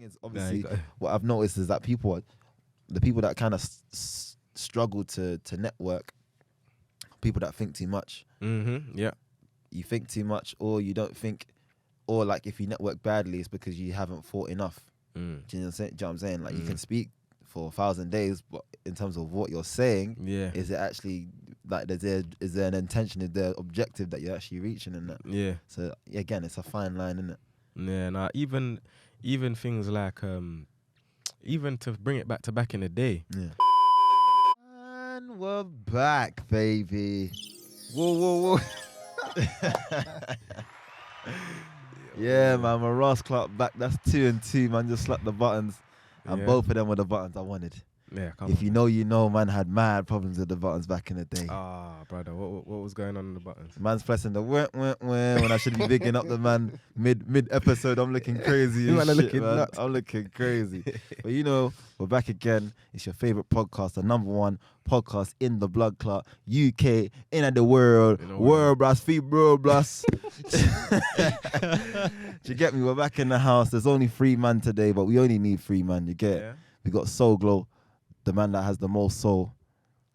thing is, obviously, what I've noticed is that the people that kind of struggle to network, people that think too much. Yeah. You think too much, or you don't think, or like if you network badly, it's because you haven't thought enough. Do you know what I'm saying? Like you can speak for 1,000 days, but in terms of what you're saying, is it actually like is there an intention, is there objective that you're actually reaching in that? Yeah. So again, it's a fine line, isn't it? Yeah. Nah. Even things like even to bring it back to back in the day. Yeah. And we're back, baby. Whoa. Yeah, man, my Ross Clark back. That's 2 and 2, man. Just slapped the buttons. And both of them were the buttons I wanted. Yeah, if you know, you know, man had mad problems with the buttons back in the day. Ah, brother, what was going on in the buttons? Man's pressing the when I should be bigging up the man mid episode. I'm looking crazy and shit, man. I'm looking crazy. But you know, we're back again. It's your favorite podcast, the #1 podcast in the blood clot, UK, in the world, world blast, bro blast. Do you get me? We're back in the house. There's only 3 man today, but we only need 3 man. You get it? Yeah. We got Soul Glow, the man that has the most soul.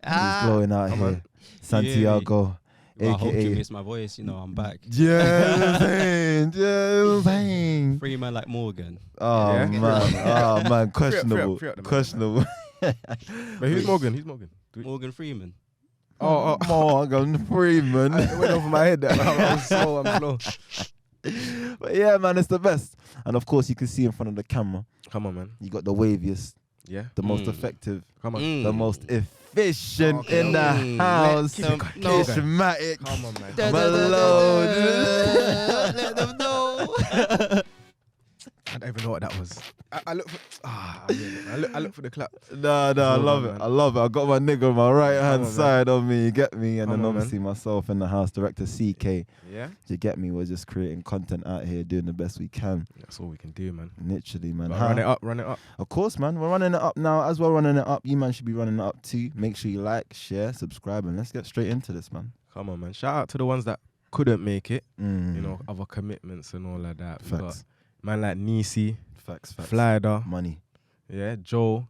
He's glowing out here. On. Santiago. Well, I hope AKA. you miss my voice. You know, I'm back. Yeah, 3 man like Morgan. Oh, Yeah. man. Questionable. Free up the man. Questionable. But who's Morgan? Who's Morgan? Morgan Freeman. Morgan Freeman. It went over my head. I'm slow. But yeah, man, it's the best. And of course, you can see in front of the camera. Come on, man. You got the waviest, Yeah. the most effective, Come on. the most efficient Okay. in the house. Keep it going. Charismatic. Come on, man. Malone. Let them know. I don't even know what that was. I look for. I look for the clap. Nah, I love it. Man. I love it. I got my nigga on my right hand on, man. side on me. You get me? And Come then on, obviously myself in the house, director CK. Yeah. You get me? We're just creating content out here, doing the best we can. That's all we can do, man. Literally, man. But run it up. Of course, man. We're running it up now. As we're running it up, you man should be running it up too. Make sure you like, share, subscribe, and let's get straight into this, man. Come on, man. Shout out to the ones that couldn't make it. You Mm. know, other commitments and all of that. We got Facts. man like Nisi, Facts. Flyder, Money. yeah, Joe,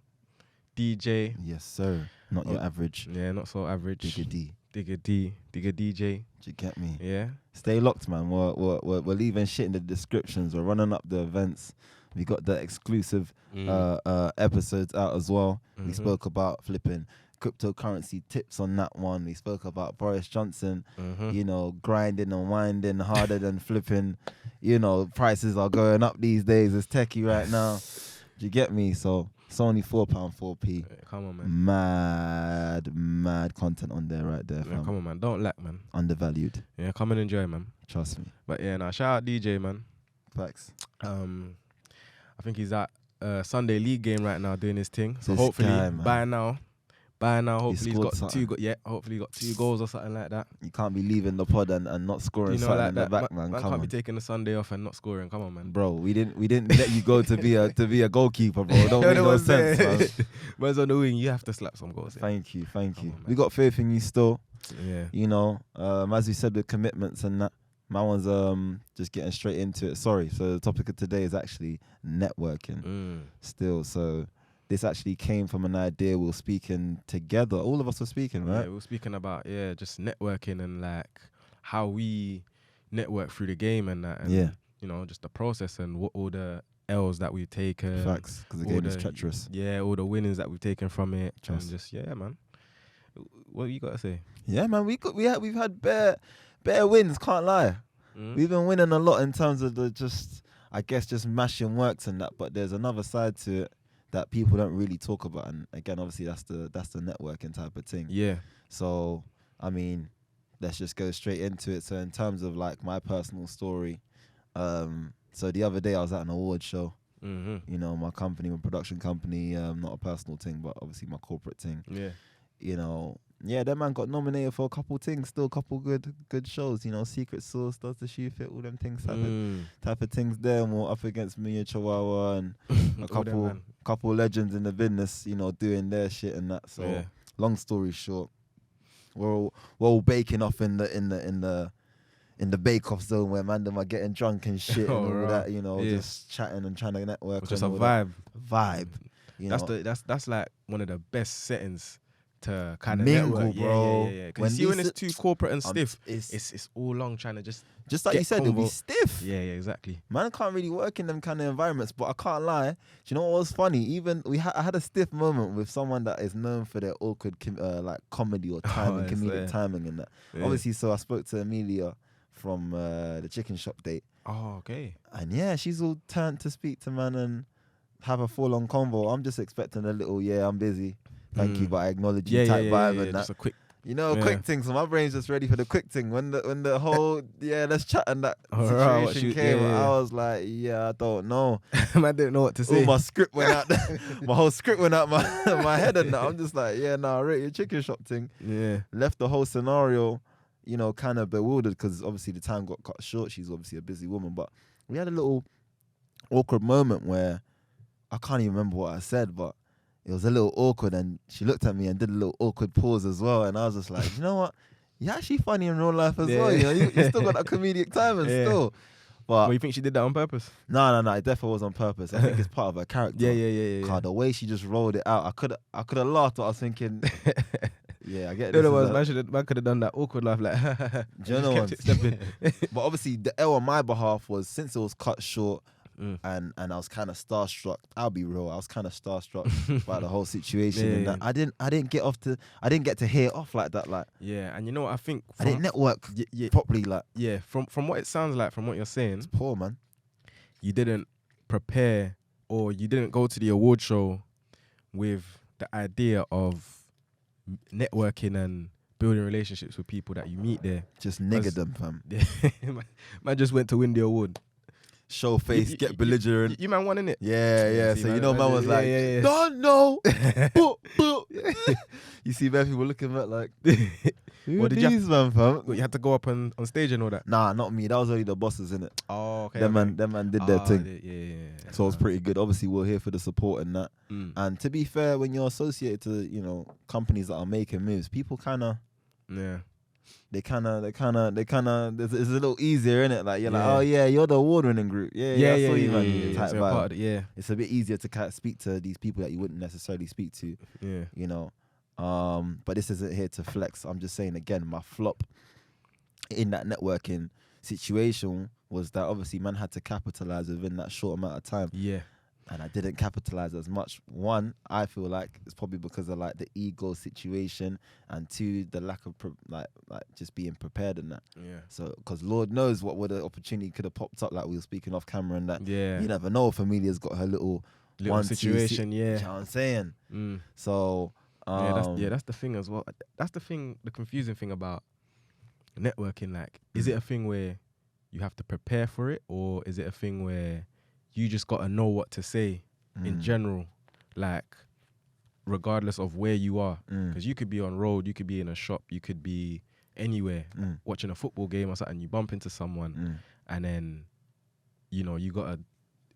DJ. Yes, sir. Not your average. Yeah, not so average. Digger D. Digger DJ. Do you get me? Yeah. Stay locked, man. We're leaving shit in the descriptions. We're running up the events. We got the exclusive episodes out as well. We spoke about flipping cryptocurrency tips on that one. We spoke about Boris Johnson, you know, grinding and winding harder than flipping. You know, prices are going up these days. It's techie right now. Do you get me? So it's only £4, 4p. Yeah, come on, man. Mad content on there right there, Yeah, fam. come on, man. Don't lack, man. Undervalued. Yeah, come and enjoy, man. Trust me. But yeah, now shout out DJ, man. Facts. I think he's at Sunday League game right now doing his thing. So This hopefully guy, man. by now. Hopefully he's scored got something. hopefully he got 2 goals or something like that. You can't be leaving the pod and not scoring You know, something like in the that. back, Man man. Come can't on. be taking the Sunday off and not scoring. Come on, man. Bro, we didn't let you go to be a goalkeeper, bro. Don't make no sense, man. Man's on the wing, you have to slap some goals. Thank you. Come on, We got faith in you still. Yeah. You know, as we said with commitments and that, my one's just getting straight into it. Sorry. So the topic of today is actually networking still. So this actually came from an idea we were speaking together. All of us were speaking, right? Yeah, we were speaking about just networking and like how we network through the game and that. And, you know, just the process and what all the L's that we've taken. Facts, because the all game is treacherous. Yeah, all the winnings that we've taken from it. Trust. And just, yeah, man. What you got to say? Yeah, man. We've had bare wins. Can't lie. We've been winning a lot in terms of the just mashing works and that. But there's another side to it that people don't really talk about. And again, obviously, that's the networking type of thing. Yeah. So, I mean, let's just go straight into it. So in terms of like my personal story, so the other day I was at an award show. You know, my company, my production company, not a personal thing, but obviously my corporate thing. Yeah. You know, yeah, that man got nominated for a couple things, still a couple good shows. You know, Secret Sauce, Does the Shoe Fit, all them things, type of things there. And we're up against me and Chihuahua and a couple legends in the business, you know, doing their shit and that. So long story short, we're all baking off in the in the bake-off zone where man them are getting drunk and shit and all right. that, you know, Yeah. just chatting and trying to network. It's just and a all that. vibe. Vibe. You know, That's like one of the best settings to kind of mingle, network. bro. Yeah. Because you see when these it's too corporate and stiff, it's it's all long trying to just just like get you said, it'll be convo. stiff. Yeah, exactly. Man can't really work in them kind of environments, but I can't lie. Do you know what was funny? Even I had a stiff moment with someone that is known for their awkward like comedy or timing, comedic timing and that. Yeah. Obviously, so I spoke to Amelia from the chicken shop date, Oh, okay. and yeah, she's all turned to speak to man and have a full-on convo. I'm just expecting a little, yeah, I'm busy, thank you, but I acknowledge you type vibe and that. Just a quick. You know, a quick thing. So my brain's just ready for the quick thing. When the whole let's chat and that situation came, I was like, I don't know. I didn't know what to say. Oh, my script went out. My whole script went out my head and that. I'm just like, I rate your chicken shop thing. Yeah. Left the whole scenario, you know, kind of bewildered because obviously the time got cut short. She's obviously a busy woman, but we had a little awkward moment where I can't even remember what I said, but it was a little awkward, and she looked at me and did a little awkward pause as well, and I was just like, you know what? You're actually funny in real life as well. You know, you still got that comedic timing still. But Well, you think she did that on purpose? No, it definitely was on purpose. I think it's part of her character. Yeah. God, the way she just rolled it out, I could have laughed. But I was thinking, I get No, this. man could have done that awkward laugh like. Do you know kept it stepping. But obviously, the L on my behalf was since it was cut short. And I was kind of starstruck. I'll be real. I was kind of starstruck by the whole situation. And that I didn't get to hear it off like that. Like and you know what I think? I didn't network properly. Like from what it sounds like, from what you're saying, it's poor, man. You didn't prepare or you didn't go to the award show with the idea of networking and building relationships with people that you meet there. Just nigger them, fam. Man just went to win the award. Show face, get belligerent. You man won, innit? Yeah. See, So you know, man was like, don't know. You see, man, people looking at like, who What are did you these, man, fam? You had to go up on stage and all that. Nah, not me. That was only the bosses, innit? Oh, okay. Them man did their thing. Yeah. So it was pretty good. Obviously, we're here for the support and that. And to be fair, when you're associated to companies that are making moves, people kind of they kind of it's a little easier, innit? Like you're like, oh yeah, you're the award-winning group. I saw you, man. Type So vibe. part of it, It's a bit easier to kind of speak to these people that you wouldn't necessarily speak to. You know. But this isn't here to flex. I'm just saying again, my flop in that networking situation was that obviously man had to capitalize within that short amount of time. And I didn't capitalize as much. One, I feel like it's probably because of like the ego situation, and two, the lack of like just being prepared in that. So, because Lord knows what would an opportunity could have popped up, like we were speaking off camera and that. You never know if Amelia's got her little one situation. You know what I'm saying? So. That's the thing as well. That's the thing. The confusing thing about networking, like, is it a thing where you have to prepare for it, or is it a thing where you just got to know what to say in general, like, regardless of where you are? Because you could be on road, you could be in a shop, you could be anywhere, watching a football game or something, you bump into someone, and then, you got to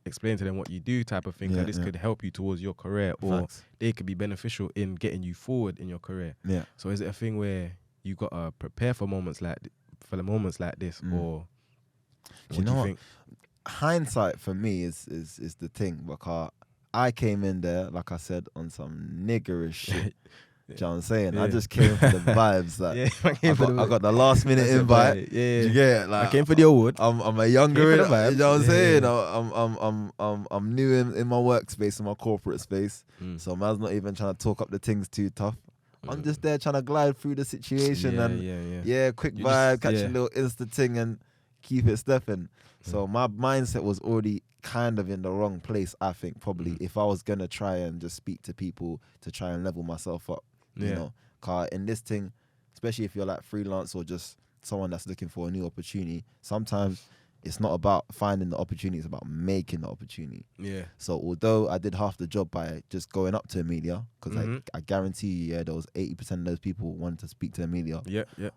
explain to them what you do type of thing. This could help you towards your career, or they could be beneficial in getting you forward in your career. So is it a thing where you got to prepare for moments like this, or do you know what? Hindsight for me is the thing, because I came in there, like I said, on some niggerish shit. Do you know what I'm saying? I just came for the vibes. Like, I got the last minute invite. Do you get it? Like, I came for the award. I'm a younger, you know what I'm saying? I'm new in my workspace, in my corporate space. So man's not even trying to talk up the things too tough. I'm just there trying to glide through the situation and quick vibe, catch a little Insta thing and keep it stepping. So my mindset was already kind of in the wrong place, I think, probably, if I was going to try and just speak to people to try and level myself up, you know. Because in this thing, especially if you're like freelance or just someone that's looking for a new opportunity, sometimes it's not about finding the opportunity, it's about making the opportunity. So although I did half the job by just going up to Amelia, because I guarantee you, there was 80% of those people wanted to speak to Amelia,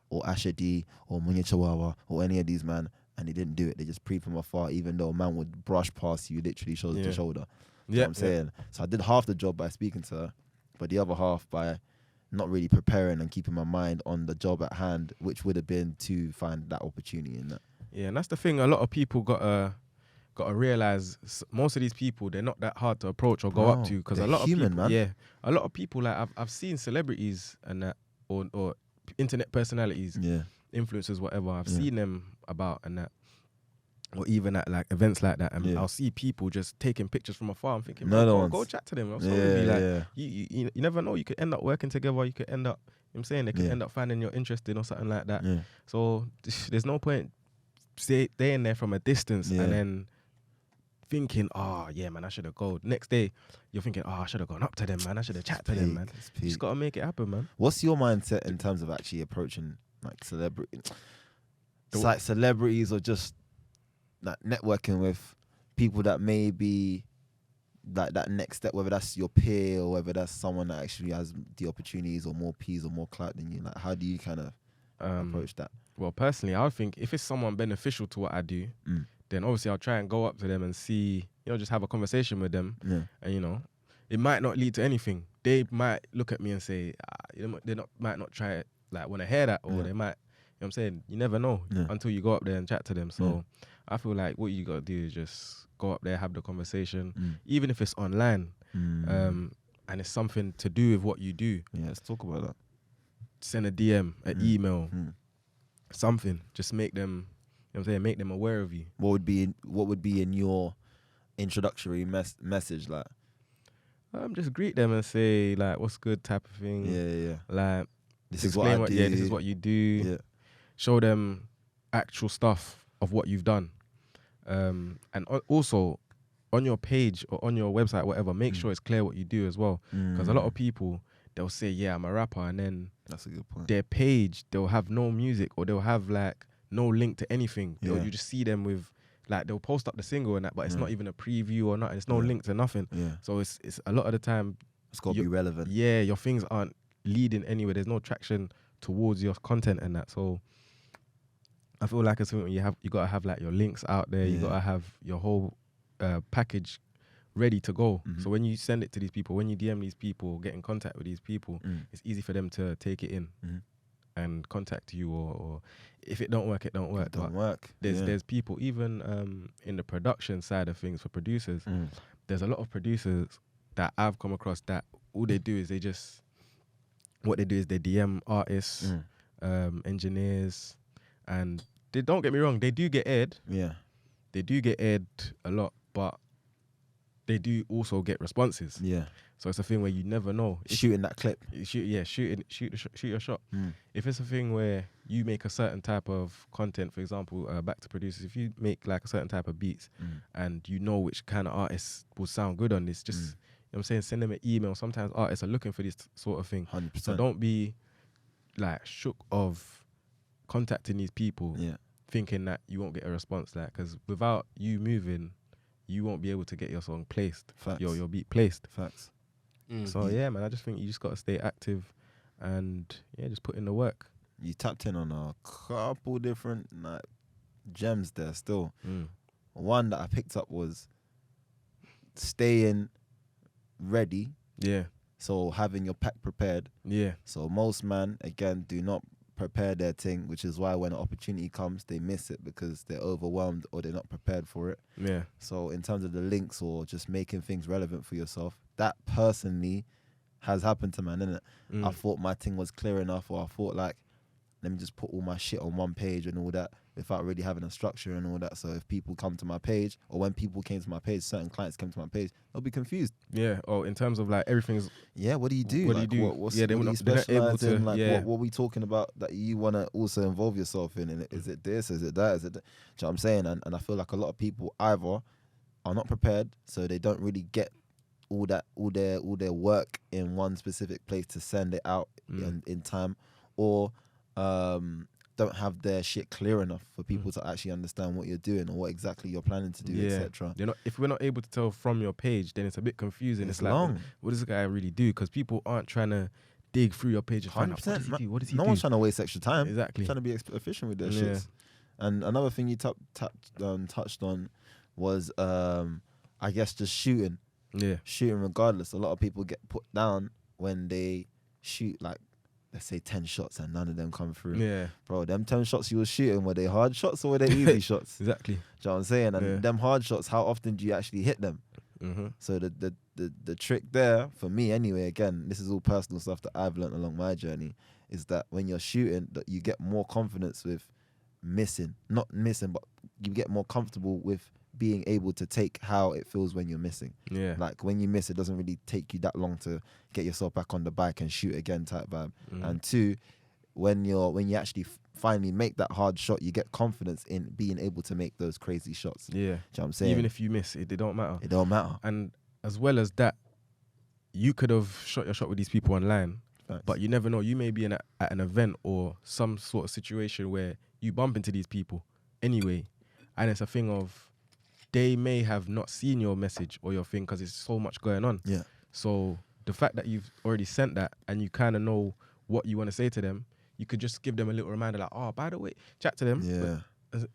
or Asha D, or Munya Chihuahua, or any of these, man. And they didn't do it. They just pre from afar, even though a man would brush past you literally shoulder to shoulder. You know what I'm saying? So I did half the job by speaking to her, but the other half by not really preparing and keeping my mind on the job at hand, which would have been to find that opportunity in that. Yeah, and that's the thing. A lot of people gotta realize most of these people, they're not that hard to approach or go up to, because a they're lot human, of people, man. yeah, a lot of people, like I've seen celebrities and that, or internet personalities, Yeah. influencers, whatever. I've Yeah. seen them about and that, or even at like events like that, and Yeah. I'll see people just taking pictures from afar. I'm thinking, No, man, no go one's- chat to them. Yeah. You never know. You could end up working together. You could end up, you know what I'm saying, they could Yeah. end up finding you're interested or something like that. Yeah. So there's no point staying there from a distance Yeah. and then thinking, oh yeah, man, I should have gone. Next day, you're thinking, oh, I should have gone up to them, man. I should have chatted to them, man. It's You just peak. gotta make it happen, man. What's your mindset in terms of actually approaching like celebrity, The- like celebrities, or just like networking with people that may be like that next step, whether that's your peer or whether that's someone that actually has the opportunities or more P's or more clout than you? Like, how do you kind of approach that? Well, personally, I would think if it's someone beneficial to what I do, then obviously I'll try and go up to them and see, just have a conversation with them. Yeah. And, it might not lead to anything. They might look at me and say, might not try it, like, want to hear that, or Yeah. they might, what I'm saying? You never know until you go up there and chat to them. So I feel like what you got to do is just go up there, have the conversation, even if it's online, and it's something to do with what you do. Yeah, let's talk about that. Send a DM, an email, Mm. something. Just make them, make them aware of you. What would be in your introductory message, like? Just greet them and say, like, what's good type of thing. Yeah. Like, This is what I do. this is what you do. Yeah. Show them actual stuff of what you've done. And also, on your page or on your website, whatever, make sure it's clear what you do as well. Because a lot of people, they'll say, yeah, I'm a rapper, and then That's a good point. their page, they'll have no music, or they'll have like no link to anything. Yeah. You just see them with, like, they'll post up the single and that, but it's not even a preview or nothing. It's no Yeah. link to nothing. Yeah. So it's a lot of the time, It's got to be relevant. yeah, your things aren't leading anywhere. There's no traction towards your content and that. So I feel like it's something you gotta have like your links out there. You Yeah. gotta have your whole package ready to go. Mhm. So when you send it to these people, when you DM these people, get in contact with these people, it's easy for them to take it in and contact you. Or if it don't work, it don't work. It don't But work. there's people, even in the production side of things for producers, there's a lot of producers that I've come across that all they do is they DM artists, engineers, and they don't get me wrong, they do get aired. Yeah. They do get aired a lot, but they do also get responses. Yeah. So it's a thing where you never know. Shooting that clip. Shoot your shot. If it's a thing where you make a certain type of content, for example, back to producers, if you make like a certain type of beats and you know which kind of artists will sound good on this, just, you know what I'm saying, send them an email. Sometimes artists are looking for this sort of thing. 100%. So don't be like shook of contacting these people thinking that you won't get a response, like, because without you moving, you won't be able to get your song placed, Facts. your beat placed. Facts. So yeah, man, I just think you just got to stay active and just put in the work. You tapped in on a couple different like gems there still. One that I picked up was staying ready. Yeah. So having your pack prepared. Yeah. So most man, again, do not prepare their thing, which is why when an opportunity comes, they miss it because they're overwhelmed or they're not prepared for it. Yeah. So in terms of the links or just making things relevant for yourself, that personally has happened to man, innit? I thought my thing was clear enough, or I thought like, let me just put all my shit on one page and all that without really having a structure and all that. So if people come to my page, or when people came to my page, certain clients came to my page, they'll be confused. Yeah. Oh, in terms of like everything's. Yeah, what do you do? What do like, you do? What's, Yeah, what do you they're not specialize able in? to- Like, yeah. what are we talking about that you want to also involve yourself in? And is it this? Is it that? Is it that? Do you know what I'm saying? And I feel like a lot of people either are not prepared, so they don't really get all their work in one specific place to send it out in time, or don't have their shit clear enough for people to actually understand what you're doing or what exactly you're planning to do, etc. If we're not able to tell from your page, then it's a bit confusing. It's like, long. what does this guy really do? Because people aren't trying to dig through your page and find out what does he do? What does he No do? one's trying to waste extra time. Exactly. Trying to be efficient with their Yeah. shits. And another thing you touched on was, I guess, just shooting. Yeah. Shooting regardless. A lot of people get put down when they shoot like, let's say 10 shots and none of them come through. Yeah, Bro, them 10 shots you were shooting, were they hard shots or were they easy shots? Do exactly. you know what I'm saying? And Yeah. them hard shots, how often do you actually hit them? Mm-hmm. So the trick there, for me anyway, again, this is all personal stuff that I've learned along my journey, is that when you're shooting, that you get more confidence with not missing, but you get more comfortable with being able to take how it feels when you're missing. Yeah. Like when you miss, it doesn't really take you that long to get yourself back on the bike and shoot again type vibe. Mhm. And two, when you actually finally make that hard shot, you get confidence in being able to make those crazy shots. Yeah. Do you know what I'm saying? Even if you miss, it don't matter. it don't matter. And as well as that, you could have shot your shot with these people online, Facts. but you never know. You may be at an event or some sort of situation where you bump into these people anyway, and it's a thing of they may have not seen your message or your thing because there's so much going on. Yeah. So the fact that you've already sent that and you kind of know what you want to say to them, you could just give them a little reminder like, oh, by the way, chat to them. Yeah.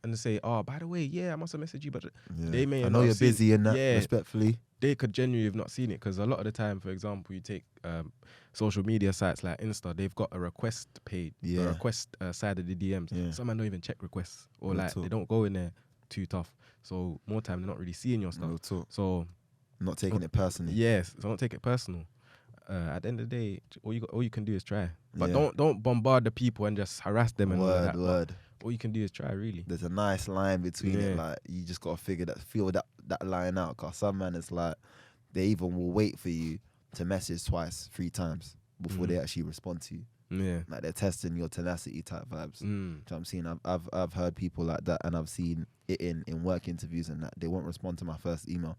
And say, oh, by the way, yeah, I must have messaged you, but Yeah. they may I have know not you're seen- busy in that, Yeah. respectfully. they could genuinely have not seen it because a lot of the time, for example, you take social media sites like Insta, they've got a request page, Yeah. a request side of the DMs. Yeah. Some man don't even check requests or Real like talk. they don't go in there too tough. So more time they're not really seeing your stuff. Real talk. So Not taking it personally. yes, so don't take it personal. At the end of the day, all you can do is try. But Yeah. don't bombard the people and just harass them and all of that. But Word. all you can do is try, really. There's a nice line between it. Yeah. Like you just gotta feel that line out. Cause some man is like, they even will wait for you to message twice, 3 times before Mhm. they actually respond to you. Yeah. Like they're testing your tenacity type vibes. Mm. Do you know what I'm seeing? I've heard people like that, and I've seen it in work interviews and that they won't respond to my first email.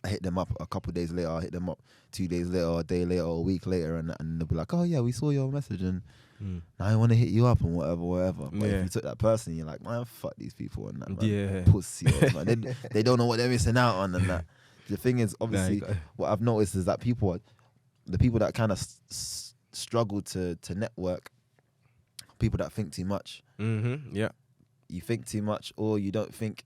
I hit them up a couple days later. I hit them up 2 days later, or a day later, or a week later, and they'll be like, "Oh yeah, we saw your message, and Mm. now I want to hit you up and whatever." But Yeah. if you took that person, you're like, "Man, fuck these people and that, man. Yeah. Pussy, man. They don't know what they're missing out on and that." The thing is, obviously, what I've noticed is that the people that kind of struggle to network, people that think too much. Mm-hmm. Yeah. You think too much, or you don't think,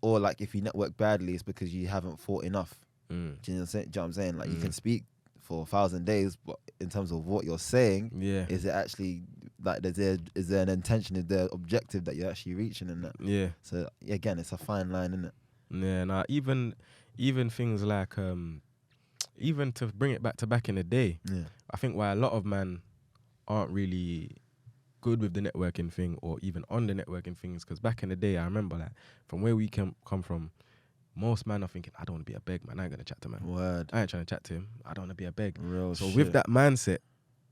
or like if you network badly, it's because you haven't thought enough. Mm. Do you know what I'm saying? Like you can speak for 1,000 days, but in terms of what you're saying, Yeah. is it actually like is there an intention, is there objective that you're actually reaching in that? Yeah. So again, it's a fine line, isn't it? Yeah, nah, even things like even to bring it back in the day, Yeah. I think why a lot of men aren't really good with the networking thing or even on the networking things, because back in the day, I remember like from where we come from, most men are thinking, I don't want to be a beg, man. I ain't gonna chat to man. Word. I ain't trying to chat to him. I don't want to be a beg. Real So shit. with that mindset,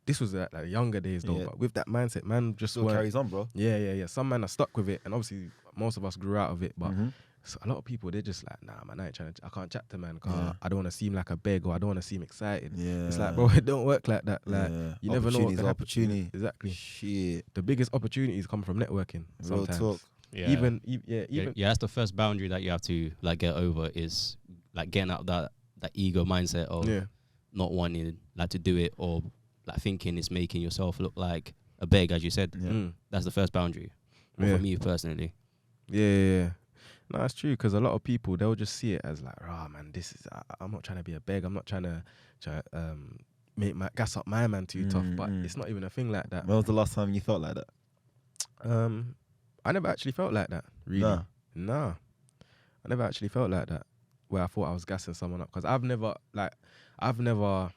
this was like younger days though, Yeah. but with that mindset, man just still weren't- carries on, bro. yeah. Some men are stuck with it, and obviously most of us grew out of it, but Mhm. so a lot of people, they're just like, nah, man, I can't chat to man, cause Yeah. I don't want to seem like a beg or I don't want to seem excited. Yeah. It's like, bro, it don't work like that. Like, Yeah. you never know what Opportunity's can happen. opportunity. Exactly. Shit. The biggest opportunities come from networking. Real Sometimes. talk. Yeah. Even yeah, that's the first boundary that you have to like get over, is like getting out that ego mindset of yeah, not wanting like to do it, or like thinking it's making yourself look like a beg, as you said. Yeah. Mm. That's the first boundary. Well, Yeah. for me personally. yeah. No, that's true, because a lot of people, they'll just see it as like, oh man, this is I'm not trying to be a beg. I'm not trying to make my gas up my man too tough. But it's not even a thing like that. When was the last time you felt like that? I never actually felt like that. Really, nah. I never actually felt like that, where I thought I was gassing someone up, because I've never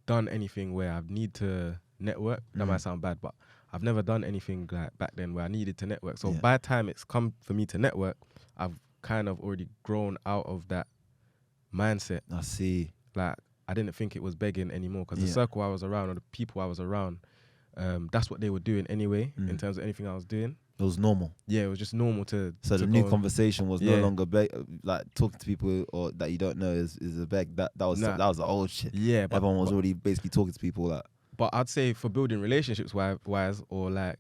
done anything where I need to network. That might sound bad, but I've never done anything like back then where I needed to network. So Yeah. by the time it's come for me to network, I've kind of already grown out of that mindset. I see. Like, I didn't think it was begging anymore, because the Yeah. circle I was around or the people I was around, that's what they were doing anyway, in terms of anything I was doing. It was normal. Yeah, it was just normal to. So to the new go and- conversation was Yeah. no longer like talking to people or that you don't know is a beg. That was Nah. that was the old shit. Yeah, but Everyone was already basically talking to people like. But I'd say for building relationships wise, or like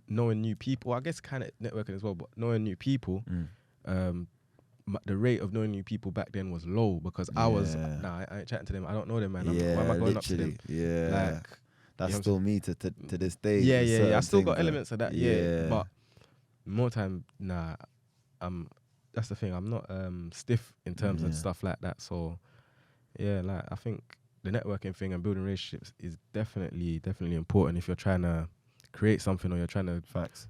knowing new people, I guess kind of networking as well, but knowing new people, the rate of knowing new people back then was low, because I was, Yeah. I ain't chatting to them. I don't know them, man. Yeah, Why am I going up to literally. them? Yeah, Like, that's you know still me to this day. yeah. There's I certain still got things elements of that, yeah. but more time, that's the thing. I'm not stiff in terms of Yeah. stuff like that. So, yeah, like I think the networking thing and building relationships is definitely important if you're trying to create something or you're trying to Facts.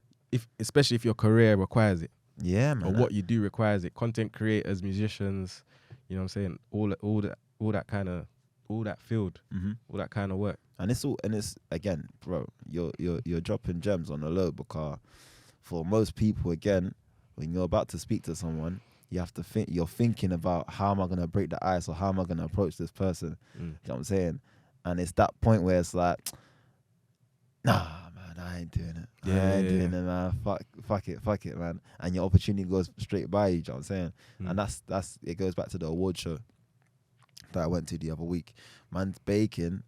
especially if your career requires it. Yeah, man. Or what you do requires it. Content creators, musicians, you know what I'm saying? All that kind of field, all that kind of work. And it's again, bro, you're dropping gems on the low, because for most people, again, when you're about to speak to someone, you have to think. You're thinking about, how am I gonna break the ice, or how am I gonna approach this person? You know what I'm saying? And it's that point where it's like, nah, man, I ain't doing it. I ain't doing it, man. Fuck it, man. And your opportunity goes straight by you. You know what I'm saying? And that's it. Goes back to the award show that I went to the other week. Man's baking,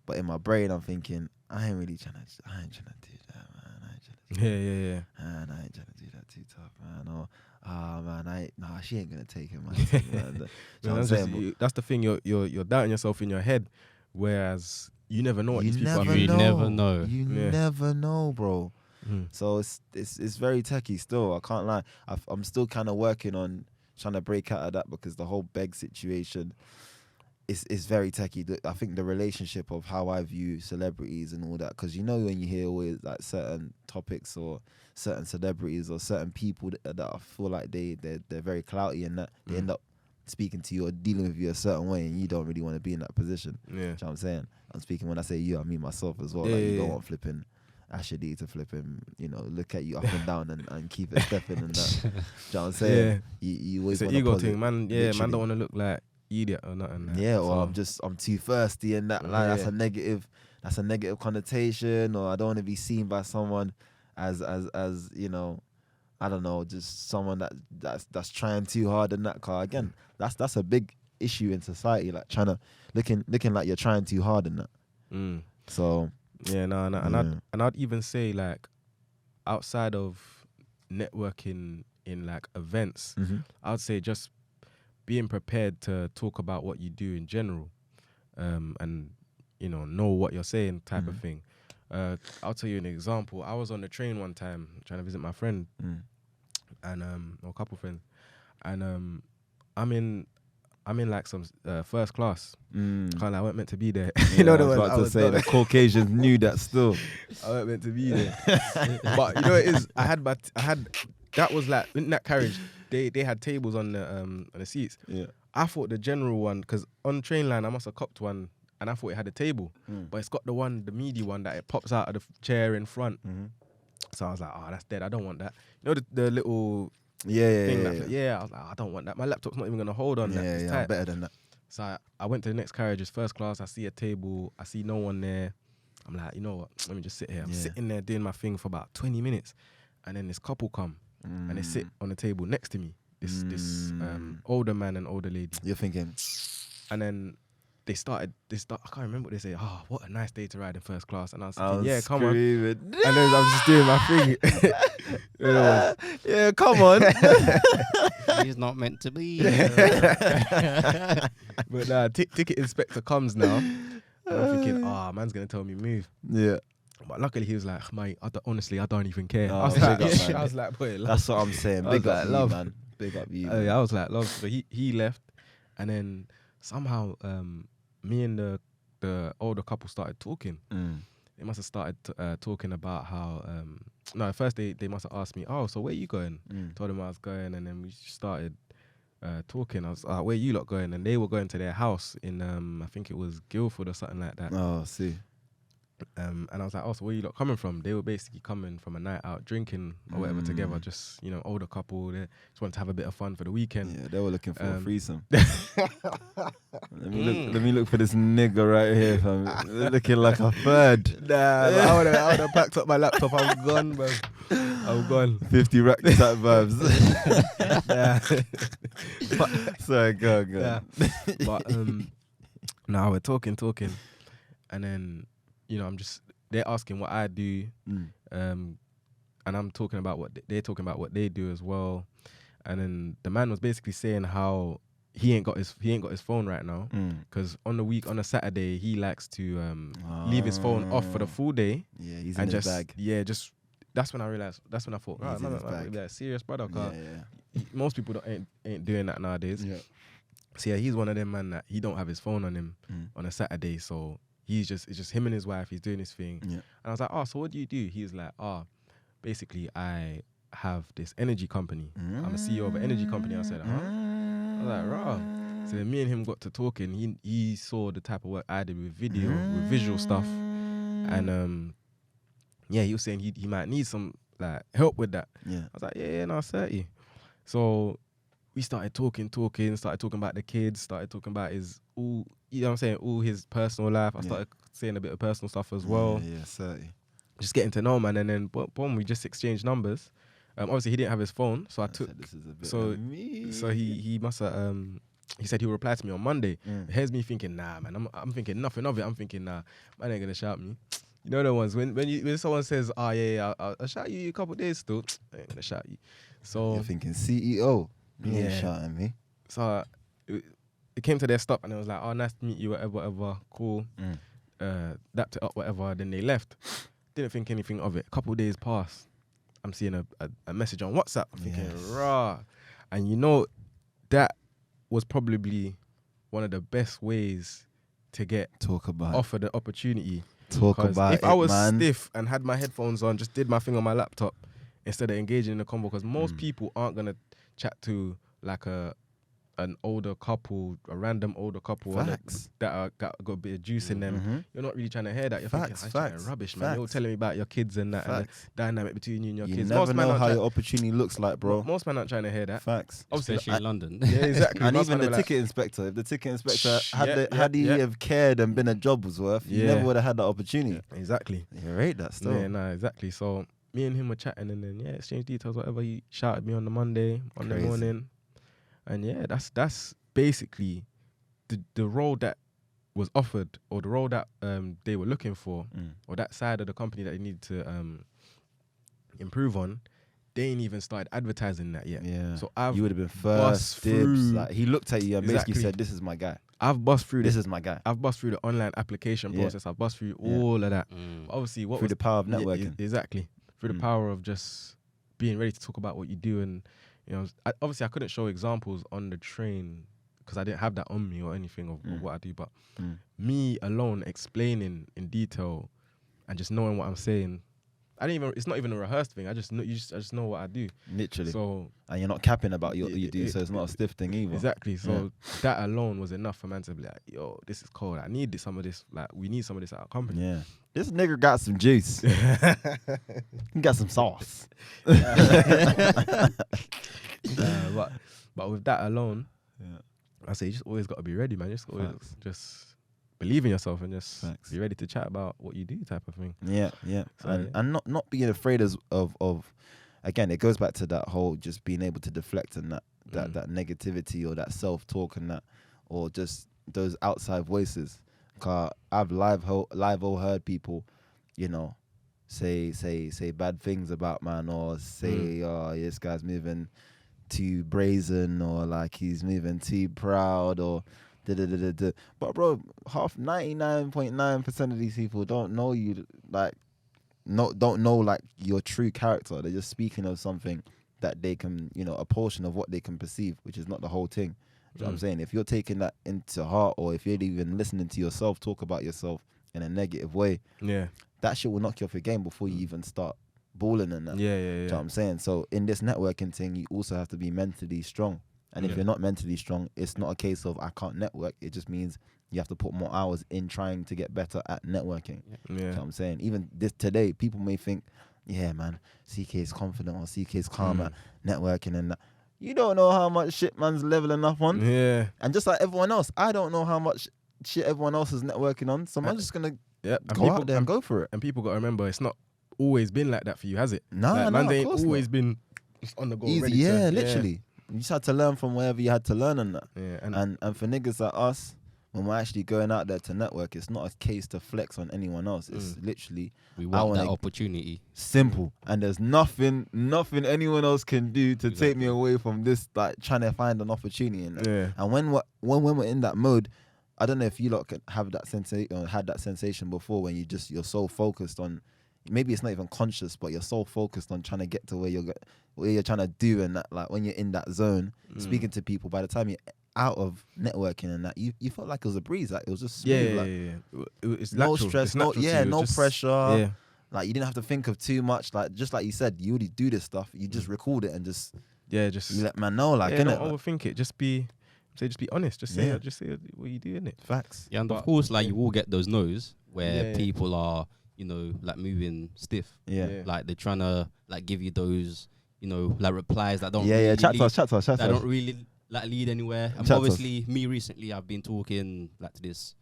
but in my brain I'm thinking, I ain't trying to do that, man. I ain't trying to do Yeah. Man, I ain't trying to do that too tough, man. Or, man, she ain't gonna take it, man. Man. You know what I'm saying? That's the thing. You're doubting yourself in your head, whereas you never know what these people are You thinking. never know. You never know, bro. So it's very techie still. I can't lie. I'm still kind of working on trying to break out of that, because the whole beg situation is very techie. I think the relationship of how I view celebrities and all that, because you know when you hear always like certain topics or certain celebrities or certain people that I feel like they're very clouty, and that they end up speaking to you or dealing with you a certain way, and you don't really want to be in that position. Yeah. You know what I'm saying? I'm speaking, when I say you, I mean myself as well. Yeah, like you yeah, don't yeah. want flipping Ashley to flipping, look at you up and down and keep it stepping and that. Do you know what I'm saying? You always It's an want ego thing, man. Yeah, literally. man don't want to look like idiot or nothing. Yeah, so, or I'm too thirsty and that. Like that's a negative connotation, or I don't want to be seen by someone as I don't know, just someone that's trying too hard in that car. Again, that's a big issue in society, like trying to looking like you're trying too hard in that. So yeah, no, and I'd even say, like, outside of networking in like events, I'd say just being prepared to talk about what you do in general, and know what you're saying, type of thing. I'll tell you an example. I was on the train one time trying to visit my friend, and or a couple friends, and I'm in like some first class. Kind of, I wasn't meant to be there. I was about to say the Caucasians knew that still. I wasn't meant to be there. But you know what it is? I had that was like in that carriage. They had tables on the seats. Yeah. I thought the general one, because on train line I must have copped one, and I thought it had a table, but it's got the meaty one that it pops out of the chair in front. So I was like, oh, that's dead. I don't want that. You know the little thing that I was like, I don't want that. My laptop's not even gonna hold on that. It's tight. Better than that. So I went to the next carriage, it's first class. I see a table. I see no one there. I'm like, you know what? Let me just sit here. I'm sitting there doing my thing for about 20 minutes, and then this couple come and they sit on the table next to me. This older man and older lady. You're thinking, and then they start. I can't remember what they say. Oh, what a nice day to ride in first class. And I was thinking, yeah, come on. And then I'm just doing my thing. Yeah, come on. He's not meant to be. But nah, ticket inspector comes now, and I'm thinking, man's gonna tell me move. Yeah. But luckily he was like, mate, honestly, I don't even care. Oh, I was big like, up, man. I was like, boy, love. That's what I'm saying. Big up, love, man. Big up you. I was like, love. So he left, and then somehow me and the older couple started talking. They must have started talking about how no, first they must have asked me, oh, so where you going? Told them I was going, and then we started talking. I was like, where you lot going? And they were going to their house in I think it was Guildford or something like that. Oh, see. And I was like, oh, so where you lot coming from? They were basically coming from a night out drinking or whatever together, just, older couple. They just wanted to have a bit of fun for the weekend. Yeah, they were looking for a threesome. Let me look for this nigga right here, fam. They're looking like a third. Nah, I would have packed up my laptop. I'm gone, bro. I'm gone. 50 rack type vibes. But, sorry, go. Yeah. But now we're talking, and then they're asking what I do, and I'm talking about they're talking about what they do as well, and then the man was basically saying how he ain't got his phone right now, because on a Saturday he likes to leave his phone off for the full day. Yeah, he's and in his bag. Yeah, just that's when I realized. That's when I thought, He's in his bag. yeah, serious brother. Yeah. Most people ain't doing that nowadays. Yeah. So yeah, he's one of them man that he don't have his phone on him on a Saturday, so it's just him and his wife. He's doing his thing, and I was like, oh, so what do you do? He's like, basically I have this energy company. I'm a CEO of an energy company. I said, huh? I was like, rah. So then me and him got to talking. He saw the type of work I did with video, with visual stuff, and he was saying he might need some like help with that. Yeah. I was like, yeah, no, 30. So we started talking about the kids, started talking about his all his personal life. I started saying a bit of personal stuff as well. Yeah, 30. Just getting to know him, and then boom, we just exchanged numbers. Obviously he didn't have his phone, so I took. This is a bit So he must have. He said he'll reply to me on Monday. Here's me thinking, nah, man. I'm thinking nothing of it. I'm thinking, nah, man ain't gonna shout me. You know the ones when someone says, oh yeah, I'll shout you a couple of days still. I ain't gonna shout you. So you're thinking CEO. You ain't shouting me. So it came to their stop, and it was like, oh, nice to meet you, whatever, cool. Dapped it up, whatever. Then they left. Didn't think anything of it. A couple of days passed. I'm seeing a message on WhatsApp. I'm thinking, rah. And you know, that was probably one of the best ways to get offered the opportunity. If I was stiff and had my headphones on, just did my thing on my laptop instead of engaging in the convo, because most people aren't gonna chat to like an older couple, a random older couple that got a bit of juice in them. You're not really trying to hear that. You're thinking, I'm trying rubbish, man. You're telling me about your kids and that, and the dynamic between you and your kids. You never know how your opportunity looks like, bro. Most men aren't trying to hear that. Facts. Obviously, especially in London. Yeah, exactly. And even the ticket inspector, if the ticket inspector had he have cared and been a job was worth, you never would have had that opportunity. Yeah, exactly. You rate that still. Yeah, nah, exactly. So me and him were chatting, and then exchanged details, whatever. He shouted me on the Monday morning, and that's basically the role that was offered, or the role that they were looking for, or that side of the company that they needed to improve on. They ain't even started advertising that yet. Yeah. So you would have been first dibs. Like, he looked at you and basically said, "This is my guy. I've bust through this. Is my guy. I've bust through the online application process. I've bust through all of that. Obviously, through the power of networking. Exactly. Through the power of just being ready to talk about what you do, and obviously I couldn't show examples on the train because I didn't have that on me or anything of what I do. But me alone explaining in detail and just knowing what I'm saying, it's not even a rehearsed thing. I just know what I do. Literally. So, and you're not capping about what you do, so it's not a stiff thing either. Exactly. So that alone was enough for man to be like, yo, this is cold. I need some of this. Like, we need some of this at our company. Yeah. This nigga got some juice. He got some sauce. But with that alone, I say you just always got to be ready, man. Just believe in yourself and just be ready to chat about what you do, type of thing. Yeah. So, and not being afraid of again, it goes back to that whole just being able to deflect and that negativity or that self-talk and that, or just those outside voices. Cause I've live heard people, say bad things about man, or say, this guy's moving too brazen, or like he's moving too proud, or da. But bro, 99.9% of these people don't know you, like, don't know like your true character. They're just speaking of something that they can, a portion of what they can perceive, which is not the whole thing. You know what I'm saying? If you're taking that into heart, or if you're even listening to yourself talk about yourself in a negative way, that shit will knock you off your game before you even start balling and that. Yeah. You know what I'm saying? So in this networking thing, you also have to be mentally strong. And if you're not mentally strong, it's not a case of I can't network. It just means you have to put more hours in trying to get better at networking. You know what I'm saying? Even today, people may think, yeah, man, CK is confident, or CK is calm at networking and that. You don't know how much shit man's leveling up on. Yeah. And just like everyone else, I don't know how much shit everyone else is networking on. So I'm just going to go out there and go for it. And people got to remember, it's not always been like that for you, has it? No, man, they ain't always been on the go. Easy, ready literally. You just had to learn from wherever you had to learn and that. Yeah, and for niggas like us, when we're actually going out there to network, it's not a case to flex on anyone else. It's literally, we want that opportunity. Simple. And there's nothing anyone else can do to take me away from this, like trying to find an opportunity. And when we're in that mode, I don't know if you lot can have that sensation, or had that sensation before, when you're so focused on, maybe it's not even conscious, but you're so focused on trying to get to where you're trying to do, and that, like when you're in that zone, speaking to people, by the time out of networking and that, you felt like it was a breeze. Like it was just smooth. It's No natural. stress, It's natural to you. no Just- pressure. Yeah, Like you didn't have to think of too much. Like just like you said, you already do this stuff. You just record it and just just you let man know. Like yeah, innit? don't overthink it. Just be honest. Just say what you do in it. Facts. Yeah, and But- of course, like you will get those no's where Yeah. people are, like moving stiff. Yeah. Like they're trying to like give you those, like replies that don't Yeah. really Chat to lead, us. Chat to us. Chat that to us. don't really like lead anywhere. And Chat to us. obviously, me recently, I've been talking like to this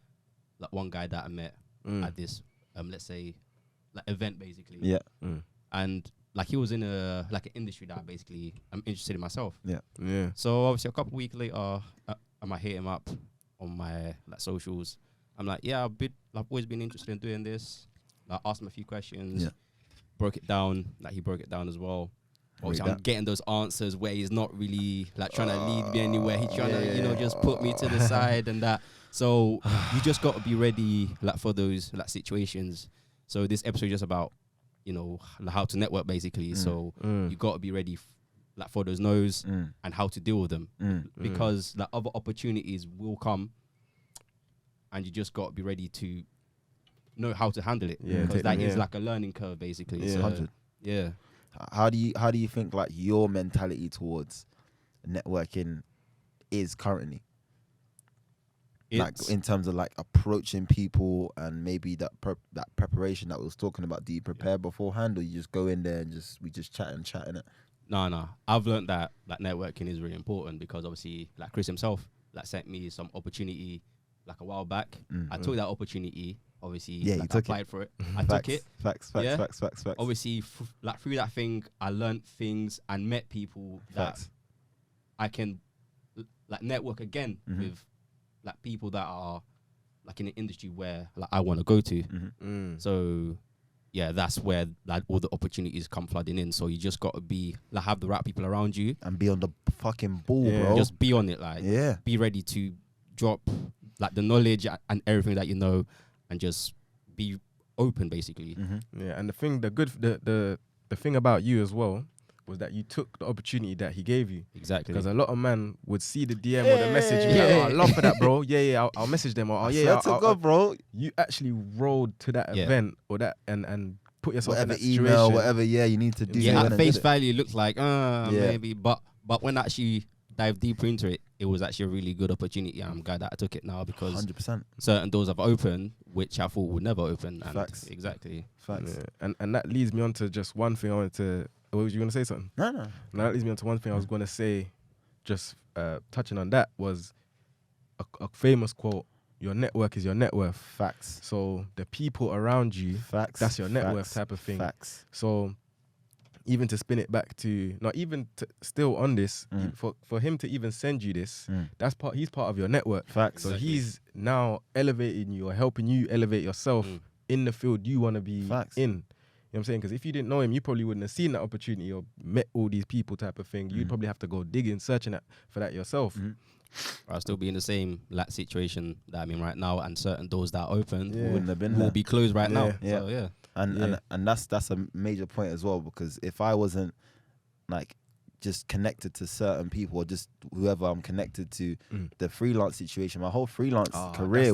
like one guy that I met at this let's say like event basically. Yeah. And like he was in an industry that I'm interested in myself. Yeah. So obviously a couple weeks later, I might hit him up on my like socials. I'm like, yeah, I've always been interested in doing this. Like asked him a few questions, Yeah. broke it down. Like he broke it down as well. Obviously, Read I'm that. getting those answers where he's not really like trying to lead me anywhere. He's trying to, just put me to the side and that. So you just got to be ready like for those like situations. So this episode is just about, how to network basically. So you got to be ready like for those no's and how to deal with them because like other opportunities will come and you just got to be ready to know how to handle it. Yeah, Because take that them, is yeah. like a learning curve basically. Yeah. So, 100. yeah. How do you think like your mentality towards networking is currently? Like It's- in terms of like approaching people and maybe that preparation that we was talking about. Do you prepare beforehand or you just go in there and we just chatting it? No. I've learned that like networking is really important because obviously like Chris himself like sent me some opportunity like a while back. I took that opportunity. Obviously, Yeah, you like, took applied it. for it. I took it. Facts. Yeah. Facts. Obviously, like through that thing, I learned things and met people that Facts. I can like network again with like people that are like in the industry where like I want to go to. So yeah, that's where like all the opportunities come flooding in. So you just got to be like have the right people around you. And be on the fucking ball, Yeah. bro. Just be on it, like be ready to drop like the knowledge and everything that you know, and just be open basically. Yeah, and the thing about you as well was that you took the opportunity that he gave you. Exactly. Because a lot of men would see the DM or the message, and be like, oh, I love for that, bro. I'll message them. Or I swear to God, bro. You actually rolled to that event or that and put yourself Whatever in that email, situation. whatever, you need to do. Yeah, and at did face it. value, it looked like maybe, but when I actually dive deeper into it, it was actually a really good opportunity. I'm glad that I took it now because 100%. certain doors have opened which I thought would never open. And Facts. Exactly. Facts. Yeah. And that leads me on to just one thing I wanted to. What was you going to say something? No. No, that leads me on to one thing I was going to say. Just touching on that was a famous quote: "Your network is your net worth." Facts. So the people around you, Facts. that's your net Facts. worth type of thing. Facts. So even to spin it back to not even still on this, for him to even send you this, he's part of your network. Facts. So he's now elevating you or helping you elevate yourself in the field you want to be Facts. in. You know what I'm saying? Because if you didn't know him, you probably wouldn't have seen that opportunity or met all these people type of thing. You'd probably have to go digging, searching for that yourself. I'll still be in the same like situation that I'm in right now, and certain doors that are open Wouldn't have been will there. be closed right now. Yeah. So yeah. And that's a major point as well, because if I wasn't like just connected to certain people or just whoever I'm connected to, the freelance situation, my whole freelance career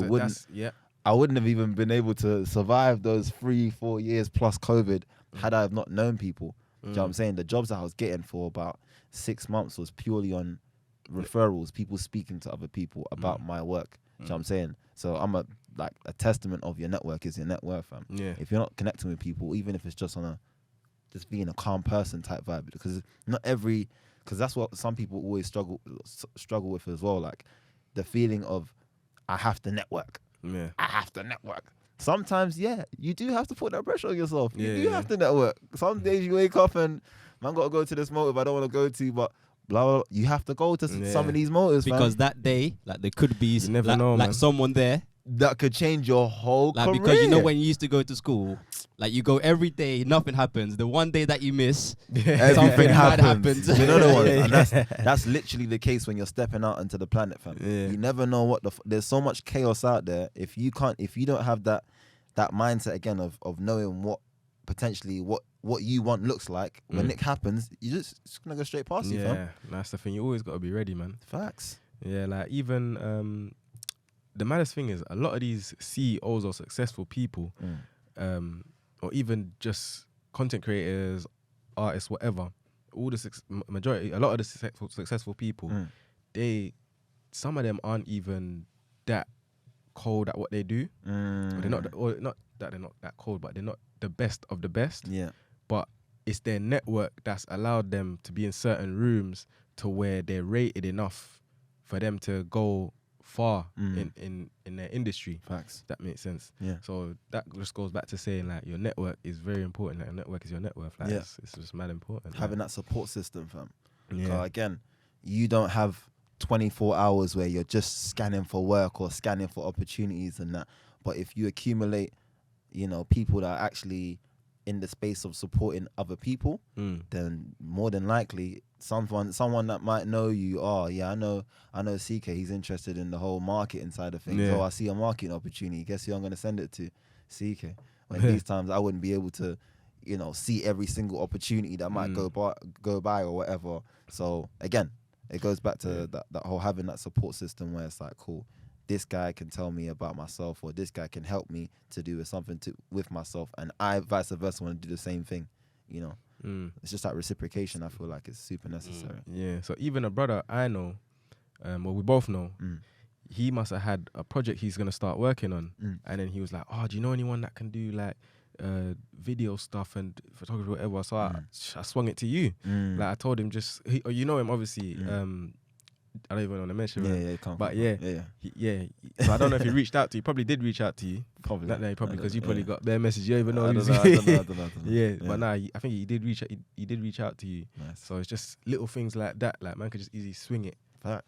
I wouldn't have even been able to survive those 3-4 years plus COVID had I have not known people. Do you know what I'm saying? The jobs that I was getting for about 6 months was purely on referrals, people speaking to other people about my work. Do you know what I'm saying? So I'm a testament of your network is your net worth, fam. Yeah. If you're not connecting with people, even if it's just on just being a calm person type vibe, because that's what some people always struggle with as well, like the feeling of I have to network. Yeah. I have to network. Sometimes, you do have to put that pressure on yourself. You do have to network. Some days you wake up and man got to go to this motive I don't want to go to, but blah, blah, blah. You have to go to some of these motives, Because fam. that day, like there could be You never know, man. someone there. That could change your whole Like career. because you know when you used to go to school, like you go every day, nothing happens. The one day that you miss, everything something bad happens. happens. You know the one, Yeah, and that's literally the case when you're stepping out into the planet, fam. Yeah. You never know what there's so much chaos out there. If you don't have that mindset again of knowing what potentially what you want looks like when it happens, it's gonna go straight past you, fam. Yeah, that's the thing. You always got to be ready, man. Facts. Yeah, like even the maddest thing is a lot of these CEOs or successful people, or even just content creators, artists, whatever. All the majority, a lot of the successful people, some of them aren't even that cold at what they do. Or they're not, or not that they're not that cold, but they're not the best of the best. Yeah. But it's their network that's allowed them to be in certain rooms to where they're rated enough for them to go far in their industry. Facts. That makes sense. Yeah. So that just goes back to saying like your network is very important. Like your network is your net worth. Like it's just mad important. Having that support system, fam. Yeah. Again, you don't have 24 hours where you're just scanning for work or scanning for opportunities and that. But if you accumulate, people that are actually in the space of supporting other people, then more than likely someone that might know you, I know CK, he's interested in the whole marketing side of things. I see a marketing opportunity. Guess who I'm going to send it to? CK. When these times I wouldn't be able to, see every single opportunity that might go by or whatever. So again, it goes back to that whole having that support system where it's like, cool, this guy can tell me about myself, or this guy can help me to do something with myself, and I vice versa want to do the same thing. It's just that reciprocation. I feel like it's super necessary. Yeah. So even a brother I know, we both know, he must have had a project he's gonna start working on, and then he was like, "Oh, do you know anyone that can do like video stuff and photography, whatever?" So I swung it to you. Like I told him, you know him obviously. I don't even want to mention him. But so I don't know if he reached out to you. Probably did reach out to you. Probably because you probably got their message. You don't even know. I don't know. Yeah, but nah, I think he did reach out to you. Nice. So it's just little things like that. Like man could just easily swing it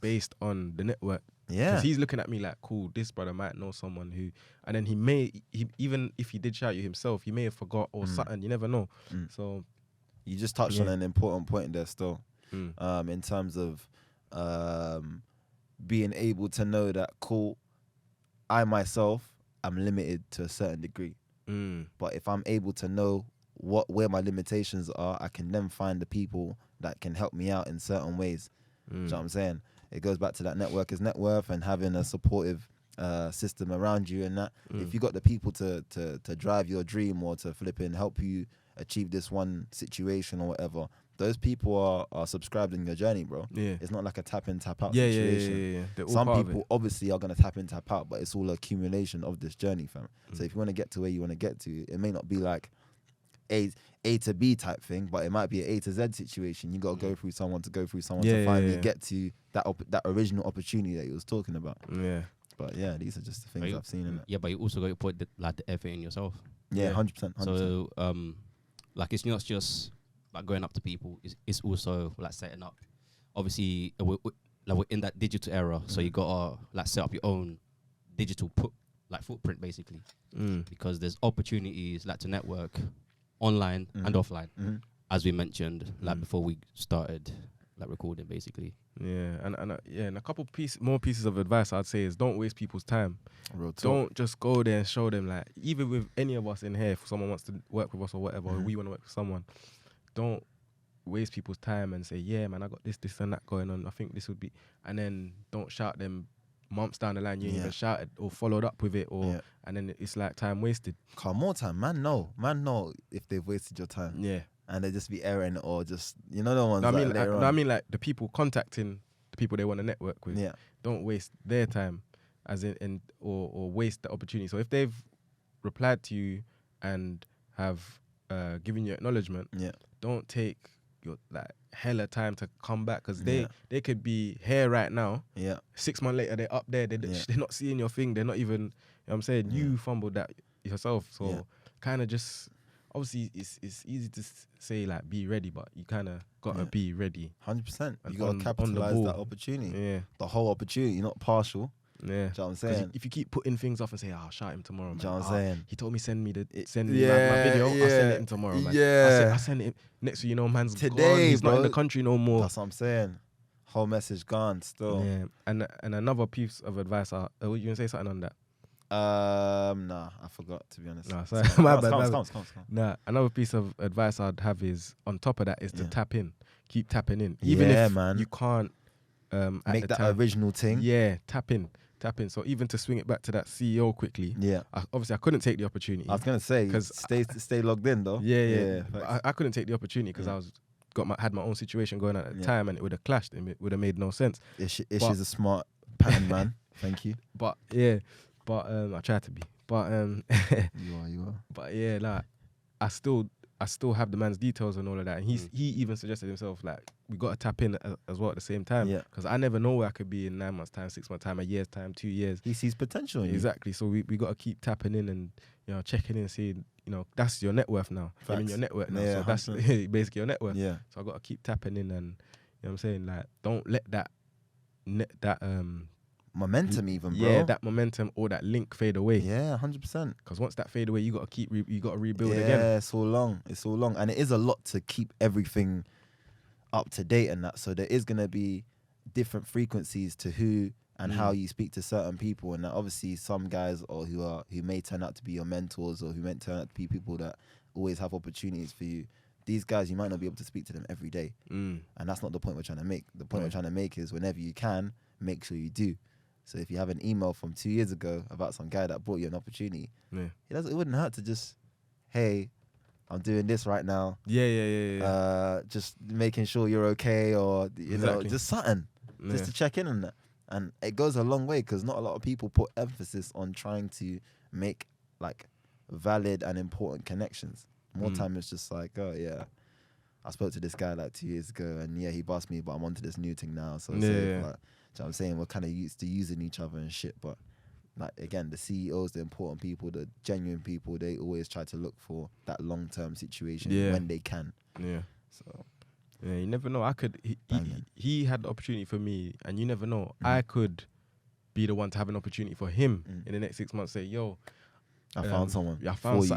based on the network. Yeah. Because he's looking at me like, cool, this brother might know someone who, and then he even if he did shout you himself, he may have forgot or something. You never know. So you just touched on an important point there still, in terms of being able to know that, cool, I myself am limited to a certain degree, but if I'm able to know where my limitations are, I can then find the people that can help me out in certain ways. Do you know what I'm saying? It goes back to that network is net worth, and having a supportive system around you, and that if you got the people to drive your dream or to help you achieve this one situation or whatever, those people are subscribed in your journey, bro. Yeah. It's not like a tap in, tap out situation. Yeah. Some people obviously are going to tap in, tap out, but it's all accumulation of this journey, fam. So if you want to get to where you want to get to, it may not be like A to B type thing, but it might be an A to Z situation. You got to go through someone to finally get to that original opportunity that you was talking about. Yeah. But yeah, these are just the things I've seen in it. Yeah, but you also got to put the effort in yourself. Yeah, 100%. So like it's not just like going up to people, it's also like setting up. Obviously, we're in that digital era, so you gotta like set up your own digital footprint basically, because there's opportunities like to network online and offline, as we mentioned like before we started like recording basically. Yeah, and a couple more pieces of advice I'd say is don't waste people's time. Don't just go there and show them, like, even with any of us in here, if someone wants to work with us or whatever, or we want to work with someone, don't waste people's time and say, yeah, man, I got this and that going on. I think this would be, and then don't shout them months down the line. You ain't even shouted or followed up with it, and then it's like time wasted. More time, man know if they've wasted your time. Yeah. And they just be airing it, or just, the ones I mean like the people contacting the people they want to network with. Yeah. Don't waste their time or waste the opportunity. So if they've replied to you and have given you acknowledgement, don't take your like hella time to come back, because they could be here right now. Yeah. 6 months later they're up there. They're not seeing your thing. They're not even. You know what I'm saying? You fumbled that yourself. So kind of just. Obviously, it's easy to say like be ready, but you kind of gotta be ready. 100%. You gotta capitalize that opportunity. Yeah, the whole opportunity, not partial. Yeah, do you know what I'm saying? If you keep putting things off and say, "I'll shout him tomorrow," man. Do you know what I'm saying? He told me send me my video. I'll send it in tomorrow, man. Yeah, I send it. Next thing you know, man's today, gone. He's not in the country no more. That's what I'm saying. Whole message gone still. Yeah, and another piece of advice. You gonna say something on that? Nah, I forgot, to be honest. Nah, sorry. My bad. Nah, another piece of advice I'd have is, on top of that, is to tap in. Keep tapping in. Even if you can't at Make the that time. original thing. Yeah, tap in. So even to swing it back to that CEO quickly, Yeah. obviously I couldn't take the opportunity. I was gonna say, 'Cause stay logged in though. Yeah. Facts. I couldn't take the opportunity because Yeah. had my own situation going on at the time, and it would have clashed and it would have made no sense. Ish is a smart pattern man. Thank you. But I try to be. But You are. But yeah, like I still have the man's details and all of that, and he even suggested himself like we got to tap in as well at the same time. Yeah. Because I never know where I could be in 9 months' time, 6 months' time, a year's time, 2 years. He sees potential in you. Exactly. So we got to keep tapping in and checking in, seeing that's your net worth now. I mean Facts. your network now. Yeah, so that's 100%. basically your net worth. Yeah. So I got to keep tapping in, and what I'm saying, like don't let that Momentum even, bro. yeah, that momentum or that link fade away. Yeah, 100%. Because once that fade away, you got to you got to rebuild Yeah, again. it's all long. And it is a lot to keep everything up to date and that. So there is gonna be different frequencies to who and how you speak to certain people, and that obviously some guys who may turn out to be your mentors or who may turn out to be people that always have opportunities for you. These guys, you might not be able to speak to them every day, and that's not the point we're trying to make. The point we're trying to make is whenever you can, make sure you do. So if you have an email from 2 years ago about some guy that brought you an opportunity, it wouldn't hurt to just, hey, I'm doing this right now. Yeah. Just making sure you're okay, or you know, just something, just to check in on that. And it goes a long way because not a lot of people put emphasis on trying to make like valid and important connections. More time it's just like, oh yeah, I spoke to this guy like 2 years ago, and yeah, he bossed me, but I'm onto this new thing now. So like, you know what I'm saying, we're kind of used to using each other and shit. But like again, the CEOs, the important people, the genuine people, they always try to look for that long-term situation when they can. Yeah. So yeah, you never know. He had the opportunity for me, and you never know. I could be the one to have an opportunity for him in the next 6 months. Say, yo, I found someone. I found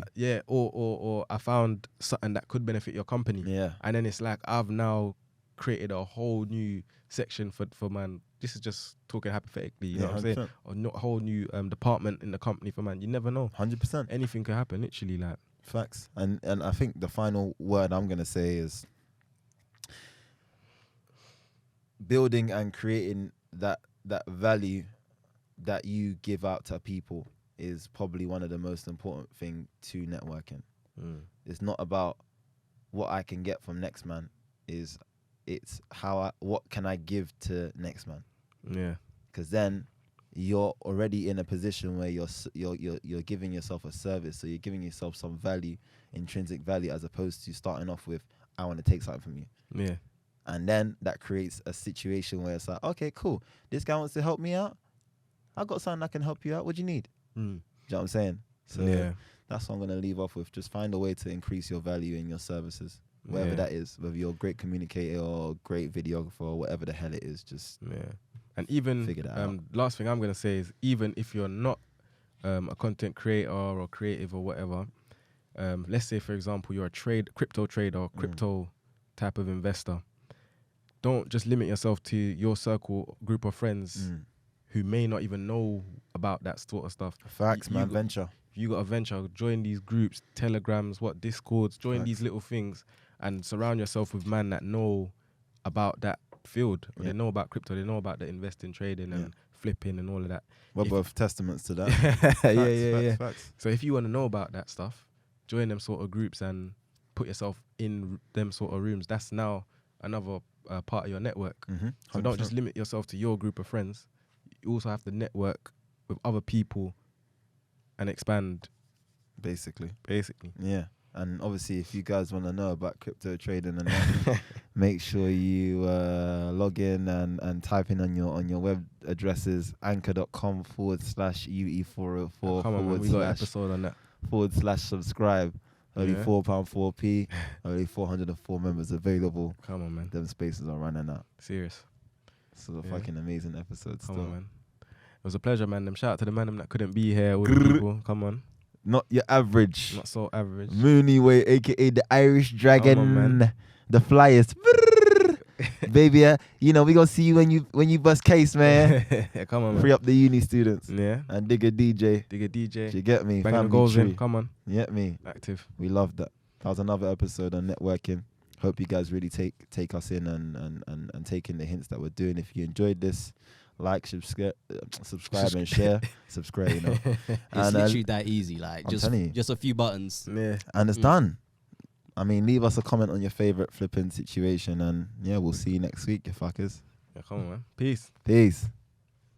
or I found something that could benefit your company. Yeah. And then it's like I've now created a whole new section for man. This is just talking hypothetically, you know what I'm saying? Or not a whole new department in the company for man. You never know. 100%. Anything could happen, literally, like. Facts. And I think the final word I'm gonna say is building and creating that value that you give out to people is probably one of the most important thing to networking. It's not about what I can get from next man, it's what can I give to next man. Yeah. Because then you're already in a position where you're giving yourself a service, so you're giving yourself some value, intrinsic value, as opposed to starting off with, I want to take something from you. Yeah. And then that creates a situation where it's like, okay, cool, this guy wants to help me out, I got something that can help you out, what do you need? Do you know what I'm saying? So that's what I'm going to leave off with. Just find a way to increase your value in your services, whatever that is, whether you're a great communicator or great videographer or whatever the hell it is. Just and even figure that out. Last thing I'm going to say is, even if you're not a content creator or creative or whatever, let's say, for example, you're a crypto trader or crypto type of investor, don't just limit yourself to your group of friends who may not even know about that sort of stuff. Facts, venture. If you got a venture, join these groups, Telegrams, Discords, join these little things, and surround yourself with men that know about that field. Or they know about crypto, they know about the investing, trading and flipping and all of that. We're both testaments to that. Facts. So if you want to know about that stuff, join them sort of groups and put yourself in them sort of rooms. That's now another part of your network. So don't just limit yourself to your group of friends. You also have to network with other people and expand. Basically. Yeah. And obviously, if you guys want to know about crypto trading and that, make sure you log in and type in on your web addresses anchor.com/UE404 Come on, man, we got an episode on that. /subscribe. Only £4.4p. Only 404 members available. Come on, man. Them spaces are running out. Serious. So a fucking amazing episode. Come on, man. It was a pleasure, man. Shout out to the man that couldn't be here. All the people. Come on. Not your average. Not so average. Mooney Way, aka the Irish Dragon. Come on, man. The flyest. Baby, we gonna see you when you bust case, man. Come on, man. Free up the uni students. Yeah. And dig a DJ. You get me? Banging the goals in. Come on. You get me? Active. We love that. That was another episode on networking. hope you guys really take us in and take in the hints that we're doing. If you enjoyed this, like, subscribe and share. Subscribe, you know. It's And, literally that easy. Like I'm telling you. just a few buttons. Yeah. And it's done. I mean, leave us a comment on your favorite flipping situation, and yeah, we'll see you next week, you fuckers. Yeah, come on, man. Peace. Peace.